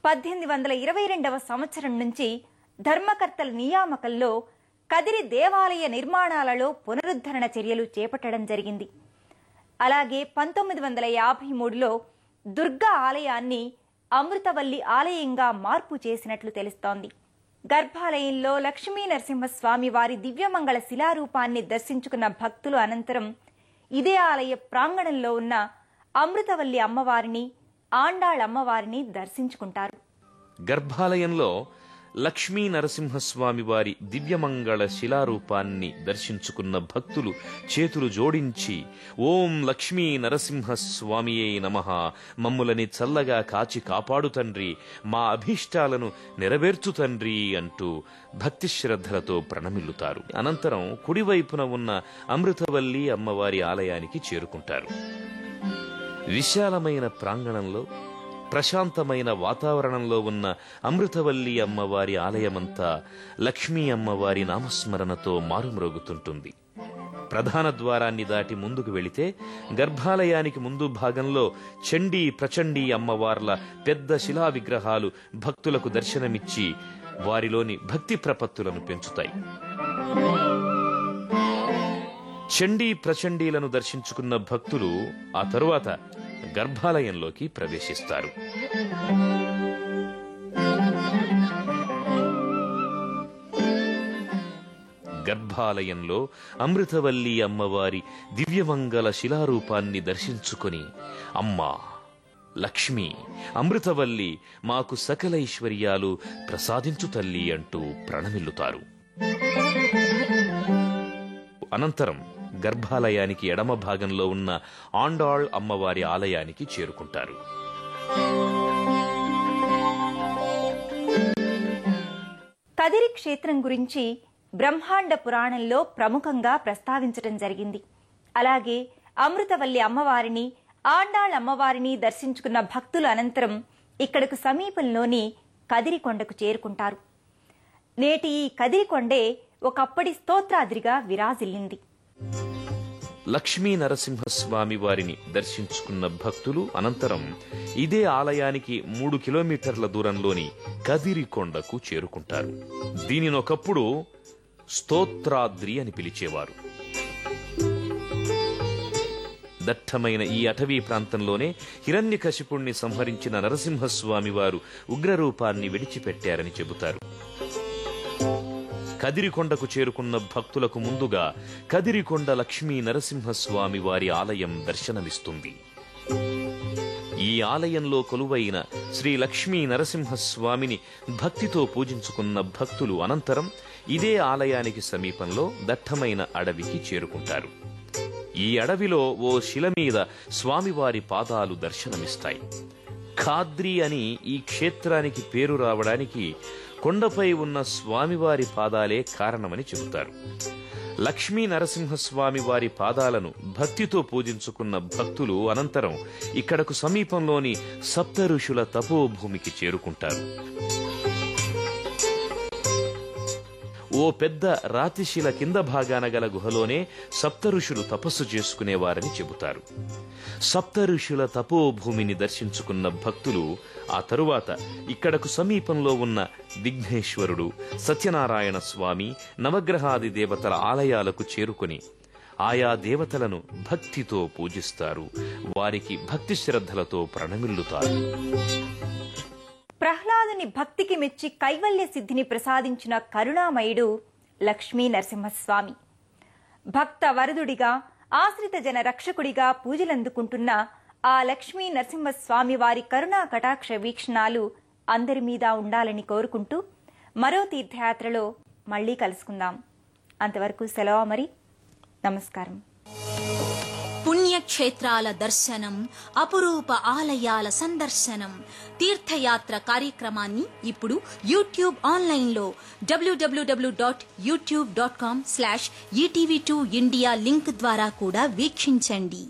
1822వ సంవత్సరం నుంచి ధర్మకర్తల నియామకంలో కదిరి దేవాలయ నిర్మాణాలలో పునరుద్ధరణ చర్యలు చేపట్టడం జరిగింది. అలాగే 1953లో దుర్గా ఆలయాన్ని అమృతవల్లి ఆలయంగా మార్పు చేసినట్లు తెలుస్తోంది. గర్భాలయంలో లక్ష్మీ నరసింహస్వామి వారి దివ్యమంగళ శిలారూపాన్ని దర్శించుకున్న భక్తులు అనంతరం ఇదే ఆలయ ప్రాంగణంలో ఉన్న అమృతవల్లి అమ్మవారిని, ఆండాళ్ అమ్మవారిని దర్శించుకుంటారు. గర్భాలయంలో లక్ష్మీ నరసింహస్వామి వారి దివ్యమంగళ శిలారూపాన్ని దర్శించుకున్న భక్తులు చేతులు జోడించి ఓం లక్ష్మీ నరసింహస్వామియే నమః, మమ్ములని చల్లగా కాచి కాపాడు తండ్రి, మా అభీష్టాలను నెరవేర్చు తండ్రి అంటూ భక్తి శ్రద్ధలతో ప్రణమిల్లుతారు. అనంతరం కుడివైపున ఉన్న అమృతవల్లి అమ్మవారి ఆలయానికి చేరుకుంటారు. విశాలమైన ప్రాంగణంలో ప్రశాంతమైన వాతావరణంలో ఉన్న అమృతవల్లి అమ్మవారి ఆలయమంతా లక్ష్మీ అమ్మవారి నామస్మరణతో మారుమ్రోగుతుంటుంది. ప్రధాన ద్వారాన్ని దాటి ముందుకు వెళితే గర్భాలయానికి ముందు భాగంలో చండీ ప్రచండీ అమ్మవార్ల పెద్ద శిలా విగ్రహాలు భక్తులకు దర్శనమిచ్చి వారిలోని భక్తి ప్రపత్తులను పెంచుతాయి. చండీ ప్రచండీలను దర్శించుకున్న భక్తులు ఆ తరువాత గర్భాలయంలోకి ప్రవేశిస్తారు. గర్భాలయంలో అమృతవల్లి అమ్మవారి దివ్యమంగళ శిలారూపాన్ని దర్శించుకుని అమ్మా లక్ష్మి, అమృతవల్లి, మాకు సకల ఐశ్వర్యాలు ప్రసాదించు తల్లి అంటూ ప్రణమిల్లుతారు. అనంతరం గర్భాలయానికి ఎడమ భాగంలో ఉన్న ఆండాళ్ అమ్మవారి ఆలయానికి చేరుకుంటారు. కదిరి క్షేత్రం గురించి బ్రహ్మాండ పురాణంలో ప్రముఖంగా ప్రస్తావించడం జరిగింది. అలాగే అమృతవల్లి అమ్మవారిని, ఆండాళ్ అమ్మవారిని దర్శించుకున్న భక్తులు అనంతరం ఇక్కడకు సమీపంలోని కదిరికొండకు చేరుకుంటారు. నేటి ఈ కదిరికొండే ఒకప్పటి స్తోత్రాద్రిగా విరాజిల్లింది. లక్ష్మీ నరసింహస్వామి వారిని దర్శించుకున్న భక్తులు అనంతరం ఇదే ఆలయానికి 3 కిలోమీటర్ల దూరంలోని కదిరికొండకు చేరుకుంటారు. దీనినొకప్పుడు స్తోత్రాద్రి అని పిలిచేవారు. దట్టమైన ఈ అటవీ ప్రాంతంలోనే హిరణ్యకశిపుణ్ణి సంహరించిన నరసింహస్వామి వారు ఉగ్రరూపాన్ని విడిచిపెట్టారని చెబుతారు. కదిరికొండకు చేరుకున్న భక్తులకు ముందుగా కదిరికొండ లక్ష్మీ నరసింహస్వామి వారి ఆలయం దర్శనమిస్తుంది. ఈ ఆలయంలో కొలువైన శ్రీ లక్ష్మీ నరసింహస్వామిని భక్తితో పూజించుకున్న భక్తులు అనంతరం ఇదే ఆలయానికి సమీపంలో దట్టమైన అడవికి చేరుకుంటారు. ఈ అడవిలో ఓ శిల మీద స్వామివారి పాదాలు దర్శనమిస్తాయి. ఖాద్రి అని ఈ క్షేత్రానికి పేరు రావడానికి కొండపై ఉన్న స్వామివారి పాదాలే కారణమని చెబుతారు. లక్ష్మీ నరసింహస్వామి వారి పాదాలను భక్తితో పూజించుకున్న భక్తులు అనంతరం ఇక్కడకు సమీపంలోని సప్త ఋషుల తపోభూమికి చేరుకుంటారు. ఓ పెద్ద రాతిశిల కింద భాగాన గల గుహలోనే సప్త ఋషులు తపస్సు చేసుకునేవారని చెబుతారు. సప్త ఋషుల తపోభూమిని దర్శించుకున్న భక్తులు ఆ తరువాత ఇక్కడకు సమీపంలో ఉన్న విఘ్నేశ్వరుడు, సత్యనారాయణ స్వామి, నవగ్రహాది దేవతల ఆలయాలకు చేరుకుని ఆయా దేవతలను భక్తితో పూజిస్తారు. వారికి భక్తి శ్రద్ధలతో ప్రణమిల్లుతారు. ప్రహ్లాదుని భక్తికి మెచ్చి కైవల్య సిద్ధిని ప్రసాదించిన కరుణామయుడు లక్ష్మీ నరసింహస్వామి. భక్త వరదుడిగా, ఆశ్రిత జన రక్షకుడిగా పూజలందుకుంటున్న ఆ లక్ష్మీ నరసింహస్వామి వారి కరుణా కటాక్ష వీక్షణాలు అందరి మీద ఉండాలని కోరుకుంటూ మరో తీర్థయాత్రలో మళ్లీ కలుసుకుందాం. అంతవరకు సెలవు మరి. నమస్కారం. పుణ్యక్షేత్రాల దర్శనం, అపురూప ఆలయాల సందర్శనం, తీర్థయాత్ర కార్యక్రమాన్ని ఇప్పుడు యూట్యూబ్ ఆన్లైన్లో www.youtube.com/etv2india లింక్ ద్వారా కూడా వీక్షించండి.